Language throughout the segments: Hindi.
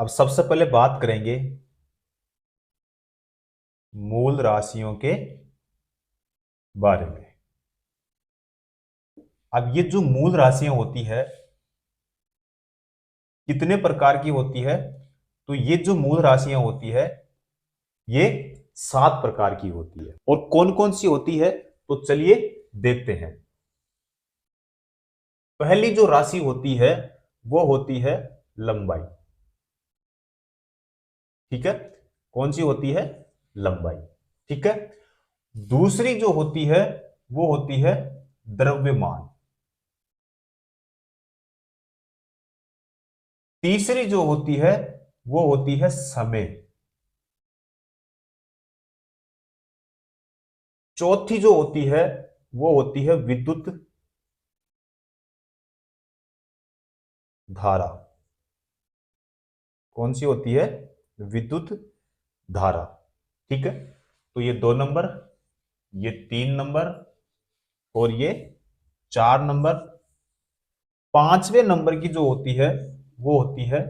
अब सबसे पहले बात करेंगे मूल राशियों के बारे में। अब ये जो मूल राशियां होती है कितने प्रकार की होती है? तो ये जो मूल राशियां होती है ये 7 प्रकार की होती है। और कौन कौन सी होती है तो चलिए देखते हैं। पहली जो राशि होती है वो होती है लंबाई। ठीक है, कौन सी होती है? लंबाई। ठीक है, दूसरी जो होती है वो होती है द्रव्यमान। तीसरी जो होती है वो होती है समय। चौथी जो होती है वो होती है विद्युत धारा। कौन सी होती है? विद्युत धारा। ठीक है, तो ये 2 नंबर, ये 3 नंबर और ये 4 नंबर। पांचवें नंबर की जो होती है वो होती है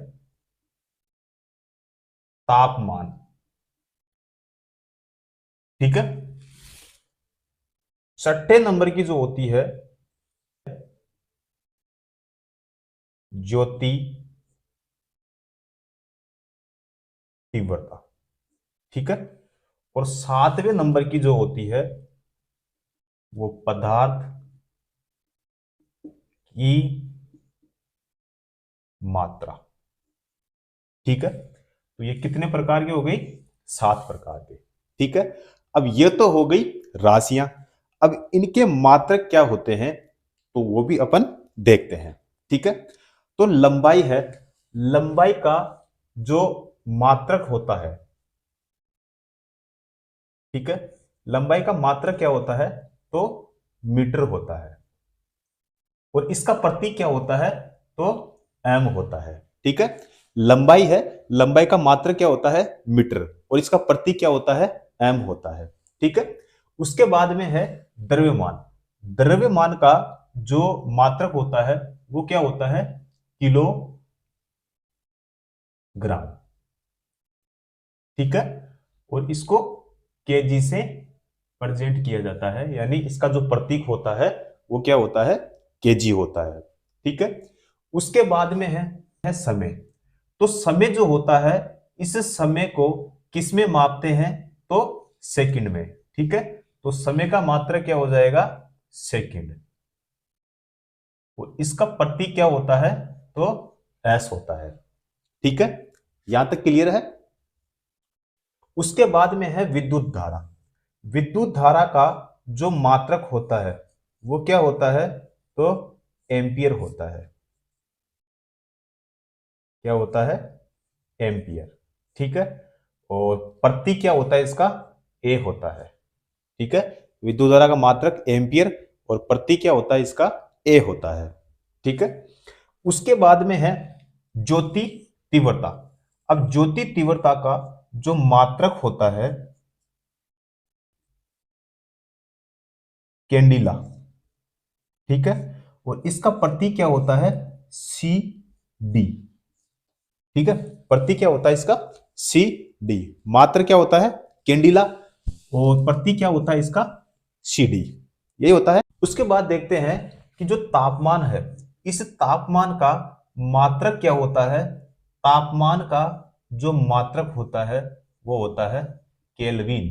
तापमान। ठीक है, छठे नंबर की जो होती है ज्योति तीव्रता। ठीक है, और 7वें नंबर की जो होती है वो पदार्थ की मात्रा। ठीक है, तो ये कितने प्रकार की हो गई? 7 प्रकार के। ठीक है, अब ये तो हो गई राशियां। अब इनके मात्रक क्या होते हैं तो वो भी अपन देखते हैं। ठीक है, तो लंबाई है, लंबाई का जो मात्रक होता है, ठीक है, लंबाई का मात्रक क्या होता है तो मीटर होता है। और इसका प्रतीक क्या होता है तो एम होता है। ठीक है, लंबाई है, लंबाई का मात्रक क्या होता है? मीटर, और इसका प्रतीक क्या होता है? एम होता है। ठीक है, उसके बाद में है द्रव्यमान। द्रव्यमान का जो मात्रक होता है वो क्या होता है? किलोग्राम। ठीक है, और इसको केजी से प्रेजेंट किया जाता है, यानी इसका जो प्रतीक होता है वो क्या होता है? केजी होता है। ठीक है, उसके बाद में है समय। तो समय जो होता है इस समय को किस में मापते हैं तो सेकंड में। ठीक है, तो समय का मात्रक क्या हो जाएगा? सेकंड। और इसका प्रतीक क्या होता है तो एस होता है। ठीक है, यहां तक क्लियर है? उसके बाद में है विद्युत धारा। विद्युत धारा का जो मात्रक होता है वो क्या होता है तो एम्पियर होता है। क्या होता है? एम्पियर। ठीक है, और प्रतीक क्या होता है इसका? ए होता है। ठीक है, विद्युत धारा का मात्रक एम्पियर और प्रतीक क्या होता है इसका? ए होता है। ठीक है, उसके बाद में है ज्योति तीव्रता। अब ज्योति तीव्रता का जो मात्रक होता है कैंडिला। ठीक है, और इसका प्रतीक क्या होता है? C D. ठीक है, प्रतीक क्या होता है इसका? C D. मात्र क्या होता है? कैंडिला, और प्रतीक क्या होता है इसका? C D. यही होता है। उसके बाद देखते हैं कि जो तापमान है इस तापमान का मात्रक क्या होता है? तापमान का जो मात्रक होता है वो होता है केल्विन।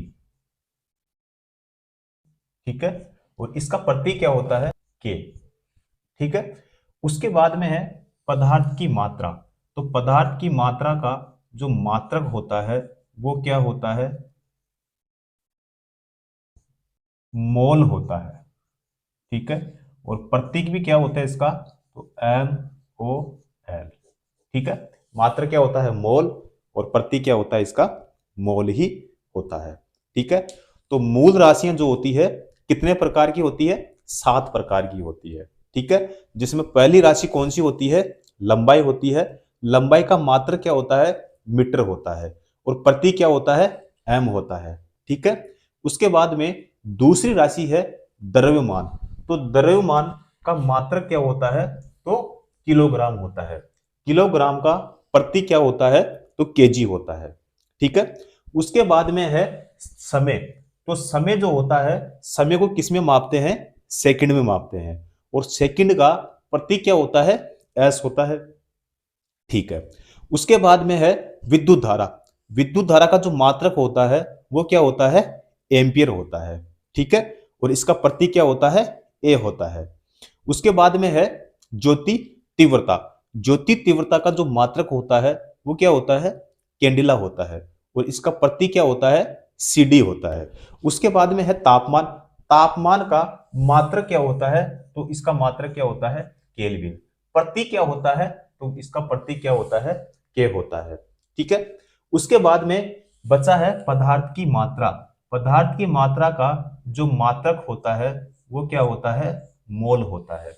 ठीक है, और इसका प्रतीक क्या होता है? के। ठीक है, उसके बाद में है पदार्थ की मात्रा। तो पदार्थ की मात्रा का जो मात्रक होता है वो क्या होता है? मोल होता है। ठीक है, और प्रतीक भी क्या होता है इसका? तो एम ओ एल। ठीक है, मात्रक क्या होता है? मोल, और प्रतीक क्या होता है इसका? मोल ही होता है। ठीक है, तो मूल राशियां जो होती है कितने प्रकार की होती है? 7 प्रकार की होती है। ठीक है, जिसमें पहली राशि कौन सी होती है? लंबाई होती है। लंबाई का मात्रक क्या होता है? मीटर होता है, और प्रतीक क्या होता है? एम होता है। ठीक है, उसके बाद में दूसरी राशि है द्रव्यमान। तो द्रव्यमान का मात्रक क्या होता है तो किलोग्राम होता है। किलोग्राम का प्रतीक क्या होता है, तो केजी होता है। ठीक है, उसके बाद में है समय। तो समय जो होता है, समय को किस में मापते हैं, सेकंड में मापते हैं, और सेकंड का प्रतीक क्या होता है, एस होता है। ठीक है, उसके बाद में है विद्युत धारा। विद्युत धारा का जो मात्रक होता है वो क्या होता है, एम्पियर होता है। ठीक है, और इसका प्रतीक क्या होता है, ए होता है। उसके बाद में है ज्योति तीव्रता। ज्योति तीव्रता का जो मात्रक होता है वो क्या होता है, कैंडिला होता है, और इसका प्रतीक क्या होता है, सीडी होता है। उसके बाद में है तापमान। तापमान का मात्रक क्या होता है, तो इसका मात्रक क्या होता है, केल्विन। प्रतीक क्या होता है, तो इसका प्रतीक क्या होता है, के होता है। ठीक है, उसके बाद में बचा है पदार्थ की मात्रा। पदार्थ की मात्रा का जो मात्रक होता है वो क्या होता है, मोल होता है,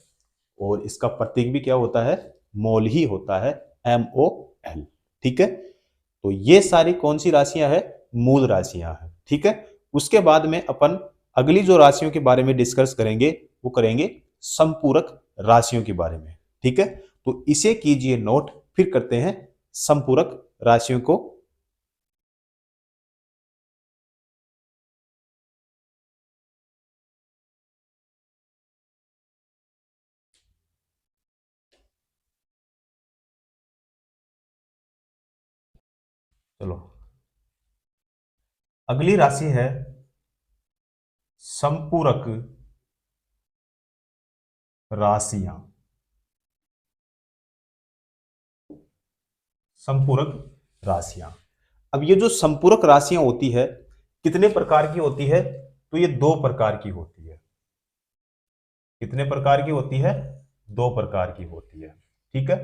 और इसका प्रतीक भी क्या होता है, मोल ही होता है, MOL। ठीक है, तो ये सारी कौन सी राशियां हैं, मूल राशियां हैं। ठीक है, उसके बाद में अपन अगली जो राशियों के बारे में डिस्कस करेंगे वो करेंगे संपूरक राशियों के बारे में। ठीक है, तो इसे कीजिए नोट, फिर करते हैं संपूरक राशियों को। चलो, अगली राशि है संपूरक राशियां। संपूरक राशियां, अब ये जो संपूरक राशियां होती है कितने प्रकार की होती है, तो ये दो प्रकार की होती है। कितने प्रकार की होती है, दो प्रकार की होती है। ठीक है,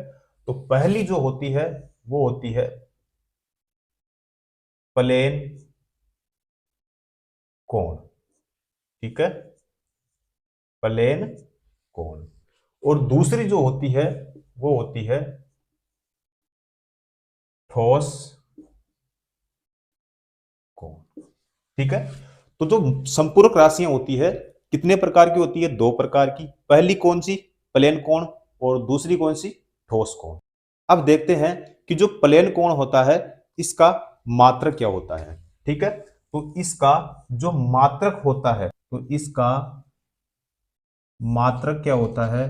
तो पहली जो होती है वो होती है प्लेन कोण। ठीक है, प्लेन कोण। और दूसरी जो होती है वो होती है ठोस कोण। ठीक है, तो जो संपूरक राशियां होती है कितने प्रकार की होती है, दो प्रकार की। पहली कौन सी, प्लेन कोण, और दूसरी कौन सी, ठोस कोण। अब देखते हैं कि जो प्लेन कोण होता है इसका मात्रक क्या होता है। ठीक है, तो इसका जो मात्रक होता है, तो इसका मात्रक क्या होता है,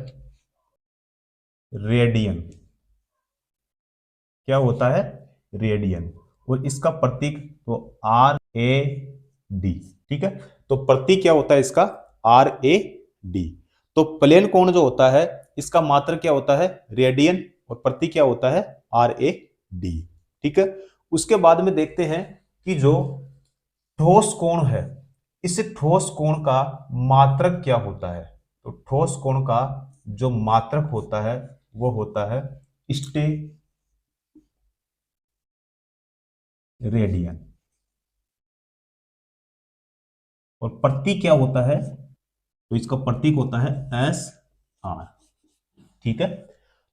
रेडियन। क्या होता है, रेडियन, और इसका प्रतीक तो RAD। ठीक है, तो प्रतीक क्या होता है इसका, RAD। तो प्लेन कोण जो होता है इसका मात्रक क्या होता है, रेडियन, और प्रतीक क्या होता है, RAD। ठीक है, उसके बाद में देखते हैं कि जो ठोस कोण है, इस ठोस कोण का मात्रक क्या होता है। तो ठोस कोण का जो मात्रक होता है वो होता है रेडियन, और प्रतीक क्या होता है, तो इसका प्रतीक होता है SR। ठीक है,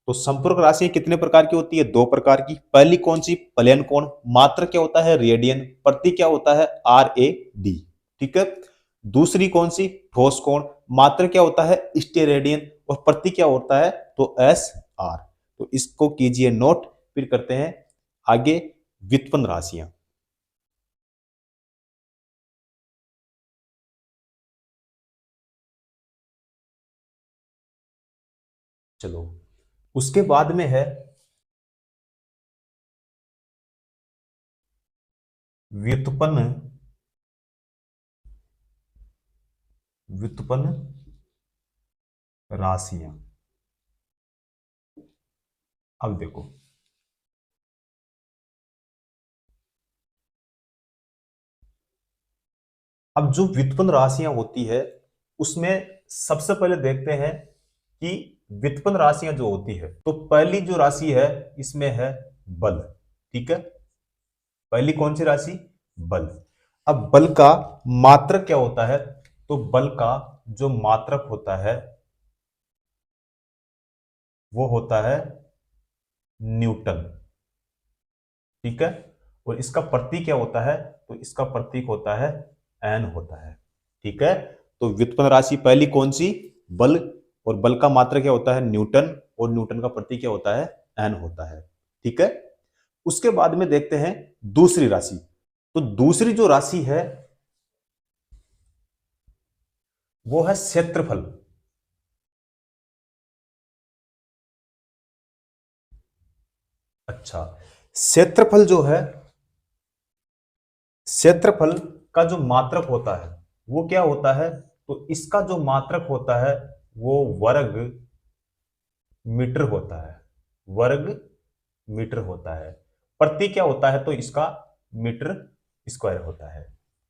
तो संपूरक राशियां कितने प्रकार की होती है, दो प्रकार की। पहली कौन सी, प्लेन कोण, मात्र क्या होता है, रेडियन, प्रतीक क्या होता है, RAD। ठीक है, दूसरी कौन सी, ठोस कोण, मात्र क्या होता है, स्टेरेडियन, और प्रतीक क्या होता है, तो SR। तो इसको कीजिए नोट, फिर करते हैं आगे व्युत्पन्न राशियां। चलो, उसके बाद में है व्युत्पन्न व्युत्पन्न राशियां। अब देखो, अब जो व्युत्पन्न राशियां होती है उसमें सबसे पहले देखते हैं कि व्युत्पन्न राशियां जो होती है, तो पहली जो राशि है इसमें है बल। ठीक है, पहली कौन सी राशि, बल। अब बल का मात्रक क्या होता है, तो बल का जो मात्रक होता है वो होता है न्यूटन। ठीक है, और इसका प्रतीक क्या होता है, तो इसका प्रतीक होता है एन होता है। ठीक है, तो व्युत्पन्न राशि पहली कौन सी, बल, और बल का मात्रक क्या होता है, न्यूटन, और न्यूटन का प्रतीक क्या होता है, एन होता है। ठीक है। उसके बाद में देखते हैं दूसरी राशि। तो दूसरी जो राशि है वो है क्षेत्रफल। अच्छा, क्षेत्रफल जो है, क्षेत्रफल का जो मात्रक होता है वो क्या होता है? तो इसका जो मात्रक होता है वो वर्ग मीटर होता है, वर्ग मीटर होता है। प्रति क्या होता है? तो इसका मीटर स्क्वायर होता है।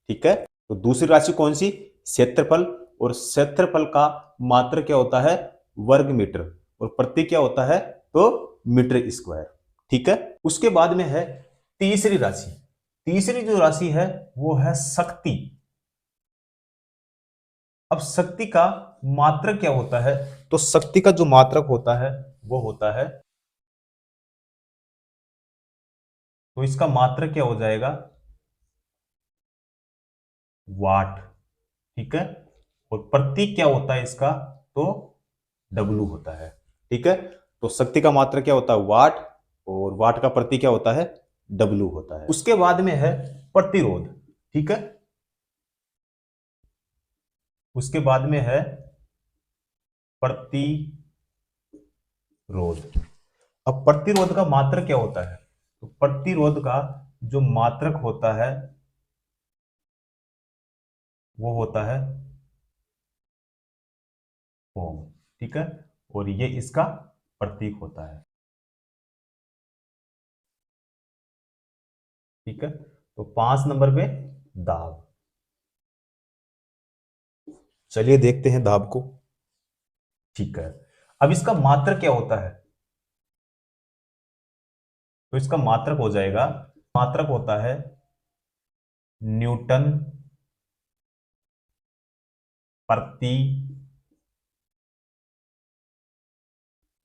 ठीक है। तो दूसरी राशि कौन सी? क्षेत्रफल। और क्षेत्रफल का मात्रक क्या होता है? वर्ग मीटर। और प्रति क्या होता है? तो मीटर स्क्वायर। ठीक है। उसके बाद में है तीसरी राशि। तीसरी जो राशि है वो है शक्ति। अब शक्ति का मात्रक क्या होता है? तो शक्ति का जो मात्रक होता है वो होता है, तो इसका मात्रक क्या हो जाएगा? वाट। ठीक है। और प्रतीक क्या होता है इसका? तो डब्लू होता है। ठीक है। तो शक्ति का मात्रक क्या होता है? वाट। और वाट का प्रतीक क्या होता है? डब्लू होता है। उसके बाद में है प्रतिरोध। ठीक है। उसके बाद में है प्रतिरोध। अब प्रतिरोध का मात्रक क्या होता है? तो प्रतिरोध का जो मात्रक होता है वो होता है ओम। ठीक है। और ये इसका प्रतीक होता है। ठीक है। तो 5 नंबर पे दाब। चलिए देखते हैं दाब को। ठीक है। अब इसका मात्रक क्या होता है? तो इसका मात्रक हो जाएगा, मात्रक होता है न्यूटन प्रति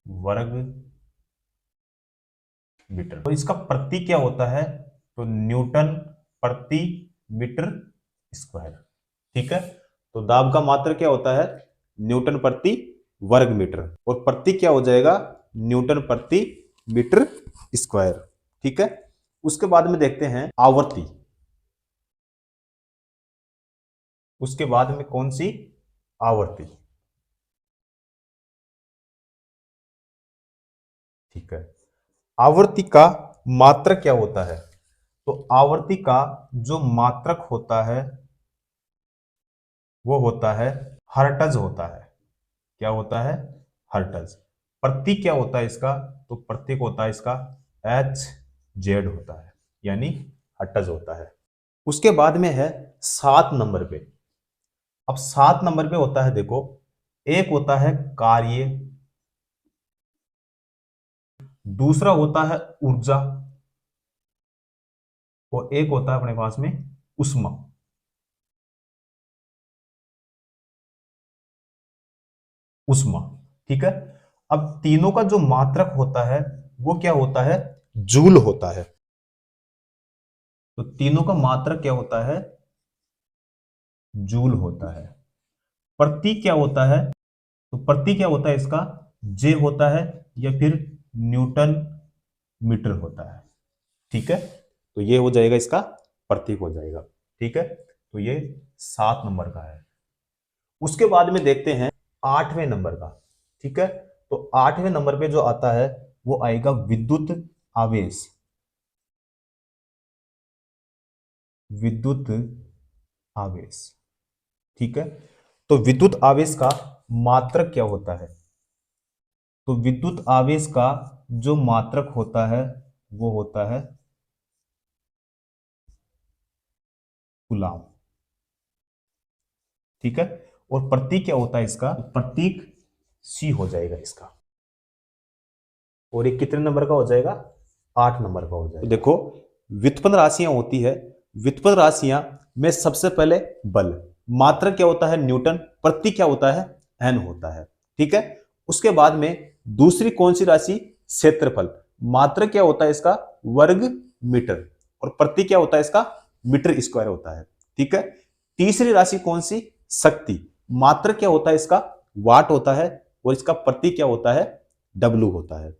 वर्ग मीटर। तो इसका प्रतीक क्या होता है? तो न्यूटन प्रति मीटर स्क्वायर। ठीक है। तो दाब का मात्रक क्या होता है? न्यूटन प्रति वर्ग मीटर। और प्रतीक क्या हो जाएगा? न्यूटन प्रति मीटर स्क्वायर। ठीक है। उसके बाद में देखते हैं आवर्ती। उसके बाद में कौन सी? आवर्ती। ठीक है। आवर्ती का मात्रक क्या होता है? तो आवर्ती का जो मात्रक होता है वो होता है हर्ट्ज होता है। क्या होता है? हर्ट्ज। प्रतीक क्या होता है इसका? तो प्रतीक होता है इसका एच जेड होता है, यानी हर्ट्ज होता है। उसके बाद में है 7 नंबर पे। अब 7 नंबर पे होता है, देखो, एक होता है कार्य, दूसरा होता है ऊर्जा, और एक होता है अपने पास में उष्मा। उष्मा। ठीक है। अब तीनों का जो मात्रक होता है वो क्या होता है? जूल होता है। तो तीनों का मात्रक क्या होता है? जूल होता है। प्रतीक क्या होता है? तो प्रतीक क्या होता है इसका? जे होता है, या फिर न्यूटन मीटर होता है। ठीक है। तो ये हो जाएगा, इसका प्रतीक हो जाएगा। ठीक है। तो ये 7 नंबर का है। उसके बाद में देखते हैं 8वें नंबर का। ठीक है। तो 8वें नंबर पे जो आता है वो आएगा विद्युत आवेश। विद्युत आवेश। ठीक है। तो विद्युत आवेश का मात्रक क्या होता है? तो विद्युत आवेश का जो मात्रक होता है वो होता है कूलाम। ठीक है। और प्रतीक क्या होता है इसका? तो प्रतीक सी हो जाएगा इसका। और ये कितने नंबर का हो जाएगा? 8 नंबर का हो जाएगा। तो देखो, व्युत्पन्न राशियां होती है, व्युत्पन्न राशियां में सबसे पहले बल, मात्रक क्या होता है? न्यूटन, प्रतीक क्या होता है? एन होता है। ठीक है। उसके बाद में दूसरी कौन सी राशि? क्षेत्रफल, मात्रक क्या होता है इसका? वर्ग मीटर। और प्रतीक क्या होता है इसका? मीटर स्क्वायर होता है। ठीक है। तीसरी राशि कौन सी? शक्ति, मात्रक क्या होता है इसका? वाट होता है। और इसका प्रतीक क्या होता है? डब्लू होता है।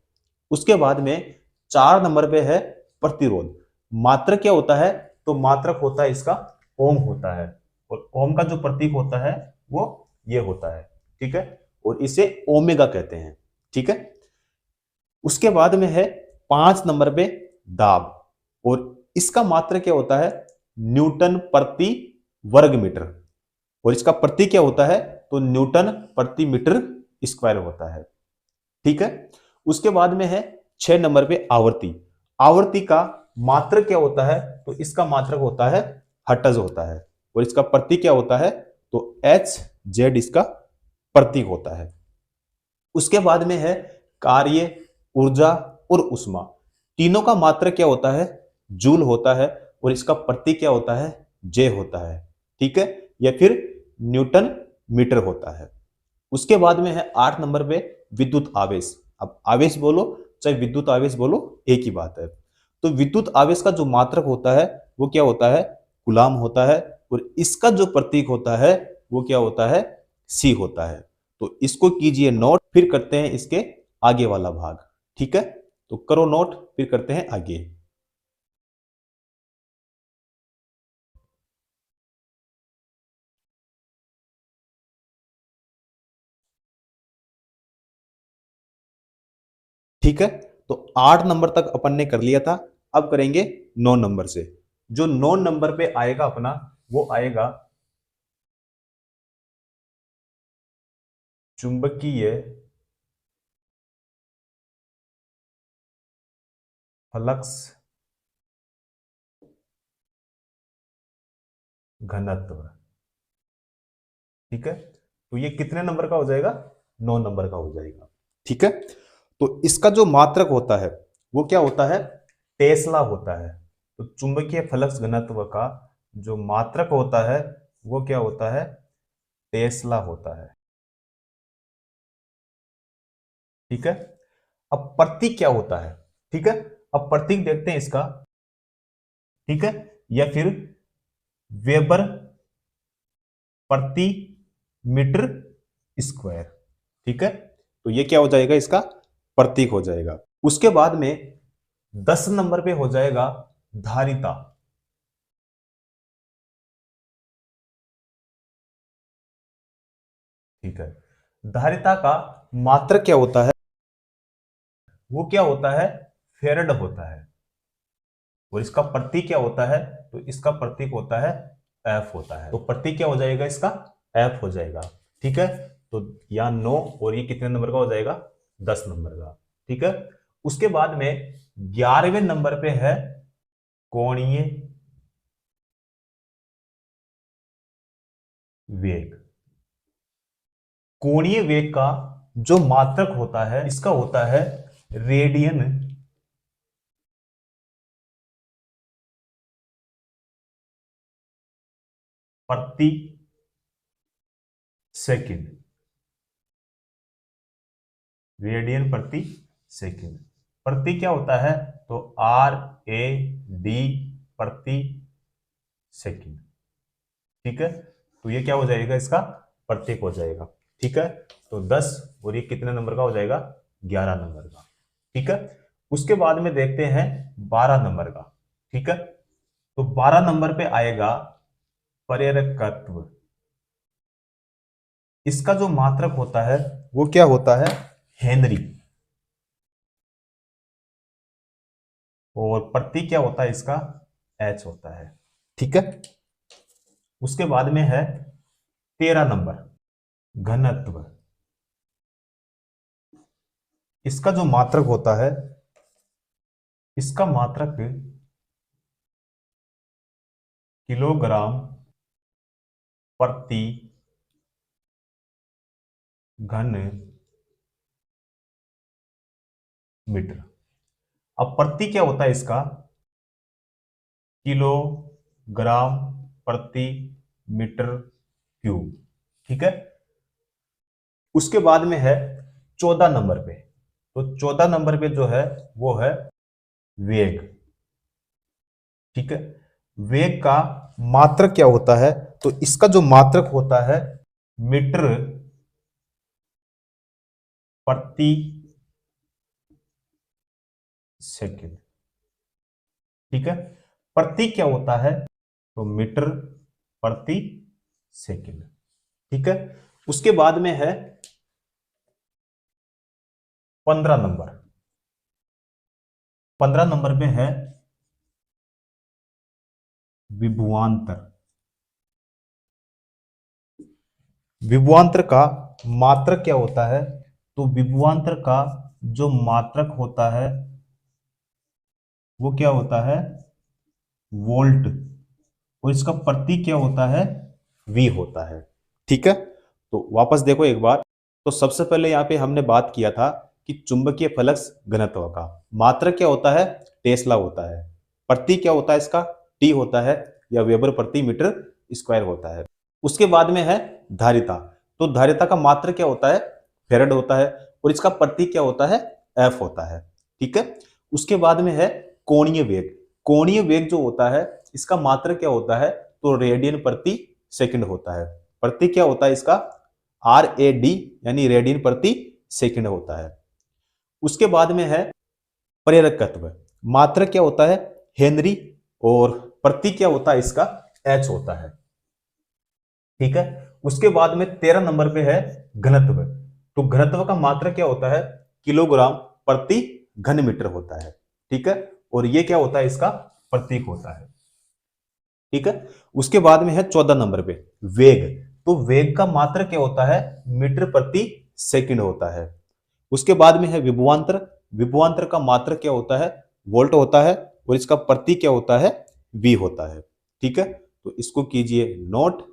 उसके बाद में 4 नंबर पे है प्रतिरोध। मात्रक क्या होता है? तो मात्रक होता है इसका ओम होता है, और ओम का जो प्रतीक होता है वो ये होता है, ठीक है, और इसे ओमेगा कहते हैं, ठीक है। उसके बाद में है 5 नंबर पे दाब, और इसका मात्रक क्या होता है? न्यूटन प्रति वर्ग मीटर, और इसका प्रतीक क्या होता है? तो न्यूटन प्रति मीटर स्क्वायर होता है, ठीक है। उसके बाद में है 6 नंबर पे आवर्ती। आवर्ती का मात्रक क्या होता है? तो इसका मात्रक होता है हर्ट्ज होता है, और इसका प्रतीक क्या होता है? तो एच जेड इसका प्रतीक होता है। उसके बाद में है कार्य, ऊर्जा और ऊष्मा। तीनों का मात्रक क्या होता है? जूल होता है, और इसका प्रतीक क्या होता है? जे होता है, ठीक है, या फिर न्यूटन मीटर होता है। उसके बाद में है 8 नंबर पे विद्युत आवेश। अब आवेश बोलो चाहे विद्युत आवेश बोलो, एक ही बात है। तो विद्युत आवेश का जो मात्रक होता है वो क्या होता है? कूलाम होता है, और इसका जो प्रतीक होता है वो क्या होता है? सी होता है। तो इसको कीजिए नोट, फिर करते हैं इसके आगे वाला भाग, ठीक है। तो करो नोट, फिर करते हैं आगे। ठीक है, तो 8 नंबर तक अपन ने कर लिया था। अब करेंगे 9 नंबर से। जो 9 नंबर पे आएगा अपना, वो आएगा चुंबकीय फ्लक्स घनत्व, ठीक है। तो ये कितने नंबर का हो जाएगा? 9 नंबर का हो जाएगा, ठीक है। तो इसका जो मात्रक होता है वो क्या होता है? टेस्ला होता है। तो चुंबकीय फ्लक्स घनत्व का जो मात्रक होता है वो क्या होता है? टेस्ला होता है, ठीक है। अब प्रतीक क्या होता है? ठीक है, अब प्रतीक देखते हैं इसका, ठीक है, या फिर वेबर प्रति मीटर स्क्वायर, ठीक है। तो ये क्या हो जाएगा? इसका प्रतीक हो जाएगा। उसके बाद में 10 नंबर पे हो जाएगा धारिता, ठीक है। धारिता का मात्रक क्या होता है? वो क्या होता है? फेरड होता है, और इसका प्रतीक क्या होता है? तो इसका प्रतीक होता है एफ होता है। तो प्रतीक क्या हो जाएगा? इसका एफ हो जाएगा, ठीक है। तो यहाँ 9, और ये कितने नंबर का हो जाएगा? 10 नंबर का, ठीक है। उसके बाद में 11वें नंबर पे है कोणीय वेग। कोणीय वेग का जो मात्रक होता है इसका होता है रेडियन प्रति सेकंड, रेडियन प्रति सेकंड। प्रति क्या होता है? तो आर ए डी प्रति सेकंड, ठीक है। तो ये क्या हो जाएगा? इसका प्रतीक हो जाएगा, ठीक है। तो 10, और ये कितने नंबर का हो जाएगा? 11 नंबर का, ठीक है। उसके बाद में देखते हैं 12 नंबर का, ठीक है। तो 12 नंबर पे आएगा प्रेरकत्व। इसका जो मात्रक होता है वो क्या होता है? हेनरी, और प्रतीक क्या होता है इसका? एच होता है, ठीक है। उसके बाद में है 13 नंबर घनत्व। इसका जो मात्रक होता है, इसका मात्रक किलोग्राम प्रति घन मीटर। अब प्रति क्या होता है इसका? किलोग्राम प्रति मीटर क्यूब, ठीक है। उसके बाद में है 14 नंबर पे। तो 14 नंबर पे जो है वो है वेग, ठीक है। वेग का मात्रक क्या होता है? तो इसका जो मात्रक होता है मीटर प्रति सेकेंड। ठीक है, प्रति क्या होता है, तो मीटर प्रति सेकेंड। ठीक है, उसके बाद में है 15 नंबर। 15 नंबर पे है विभवांतर। विभवांतर का मात्रक क्या होता है, तो विभवांतर का जो मात्रक होता है वो क्या होता है, वोल्ट, और इसका प्रतीक क्या होता है, वी होता है। ठीक है, तो वापस देखो एक बार। तो सबसे पहले यहां पे हमने बात किया था कि चुंबकीय फ्लक्स घनत्व का मात्रक क्या होता है, टेस्ला होता है। प्रतीक क्या होता है इसका, टी होता है, या वेबर प्रति मीटर स्क्वायर होता है। उसके बाद में है धारिता। तो धारिता का मात्रक क्या होता है, फेरेड होता है, और इसका प्रतीक क्या होता है, एफ होता है। ठीक है, उसके बाद में है कोणीय वेग। कोणीय वेग जो होता है इसका मात्रक क्या होता है, तो रेडियन प्रति सेकंड होता है। प्रतीक क्या होता है इसका, आर ए डी, यानी रेडियन प्रति सेकंड होता है। उसके बाद में है प्रेरकत्व। मात्रक क्या होता है, हेनरी, और प्रतीक क्या होता है इसका, एच होता है। ठीक है, उसके बाद में 13 नंबर पे है घनत्व। तो घनत्व का मात्रक क्या होता है, किलोग्राम प्रति घन मीटर होता है। ठीक है, और ये क्या होता है, इसका प्रतीक होता है। ठीक है, उसके बाद में है 14 नंबर पे वेग। तो वेग का मात्रक क्या होता है, मीटर प्रति सेकंड होता है। उसके बाद में है विभवांतर। विभवांतर का मात्रक क्या होता है, वोल्ट होता है, और इसका प्रतीक क्या होता है, वी होता है। ठीक है, तो इसको कीजिए नोट।